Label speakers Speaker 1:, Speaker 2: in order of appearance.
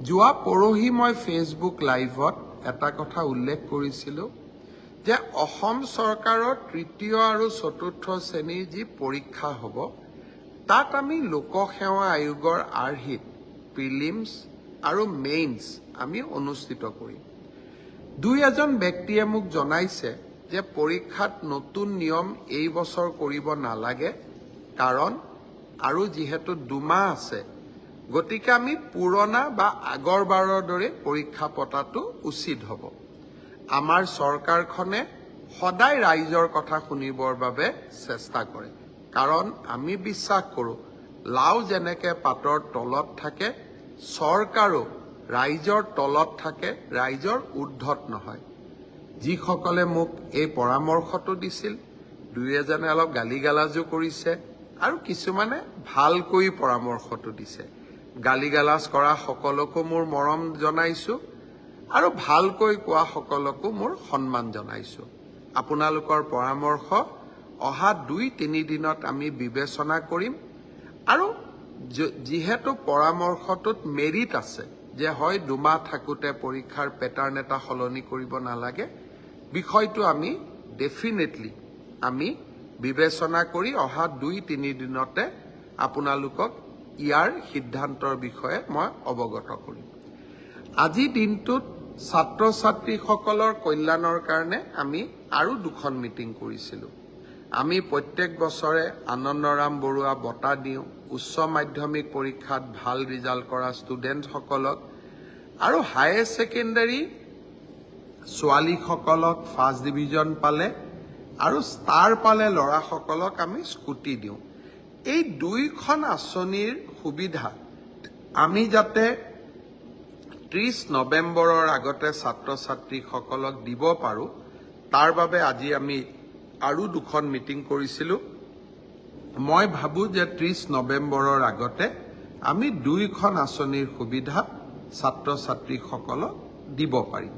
Speaker 1: যোৱা পৰহি মই ফেচবুক লাইভত এটা কথা উল্লেখ কৰিছিলোঁ যে অসম চৰকাৰৰ তৃতীয় আৰু চতুৰ্থ শ্ৰেণীৰ যি পৰীক্ষা হ'ব তাত আমি লোকসেৱা আয়োগৰ আৰ্হিত প্ৰিলিমছ আৰু মেইনছ আমি অনুষ্ঠিত কৰিম। দুই এজন ব্যক্তিয়ে মোক জনাইছে যে পৰীক্ষাত নতুন নিয়ম এই বছৰ কৰিব নালাগে, কাৰণ আৰু যিহেতু 2 মাহ আছে, গতিকে আমি পুৰণা বা আগৰবাৰৰ দৰে পৰীক্ষা পতাটো উচিত হ'ব। আমাৰ চৰকাৰখনে সদায় ৰাইজৰ কথা শুনিবৰ বাবে চেষ্টা কৰে, কাৰণ আমি বিশ্বাস কৰোঁ লাও যেনেকে পাতৰ তলত থাকে, চৰকাৰো ৰাইজৰ তলত থাকে, ৰাইজৰ ঊৰ্ধ্বত নহয়। যিসকলে মোক এই পৰামৰ্শটো দিছিল, দুই এজনে অলপ গালিগালাজো কৰিছে আৰু কিছুমানে ভালকৈ পৰামৰ্শটো দিছে। গালিগালাজ কৰা সকলকো মোৰ মৰম জনাইছোঁ আৰু ভালকৈ কোৱা সকলকো মোৰ সন্মান জনাইছোঁ। আপোনালোকৰ পৰামৰ্শ অহা 2-3 দিনত আমি বিবেচনা কৰিম আৰু যিহেতু পৰামৰ্শটোত মেৰিট আছে যে হয় 2 মাহ থাকোঁতে পৰীক্ষাৰ পেটাৰ্ণ এটা সলনি কৰিব নালাগে, বিষয়টো আমি ডেফিনেটলি আমি বিবেচনা কৰি অহা 2-3 দিনতে আপোনালোকক ইয়াৰ সিদ্ধান্তৰ বিষয়ে মই অৱগত কৰিম। আজি দিনটোত ছাত্ৰ ছাত্ৰীসকলৰ কল্যাণৰ কাৰণে আমি আৰু 2খন মিটিং কৰিছিলোঁ। আমি প্ৰত্যেক বছৰে আনন্দৰাম বৰুৱা বঁটা দিওঁ উচ্চ মাধ্যমিক পৰীক্ষাত ভাল ৰিজাল্ট কৰা ষ্টুডেণ্টসকলক, আৰু হায়াৰ ছেকেণ্ডাৰী ছোৱালীসকলক ফাৰ্ষ্ট ডিভিজন পালে আৰু ষ্টাৰ পালে ল'ৰাসকলক আমি স্কুটি দিওঁ। এই 2খন আঁচনিৰ সুবিধা আমি যাতে 30 নৱেম্বৰৰ আগতে ছাত্ৰ ছাত্ৰীসকলক দিব পাৰোঁ, তাৰ বাবে আজি আমি আৰু 2খন মিটিং কৰিছিলোঁ। মই ভাবোঁ যে 30 নৱেম্বৰৰ আগতে আমি 2খন আঁচনিৰ সুবিধা ছাত্ৰ ছাত্ৰীসকলক দিব পাৰিম।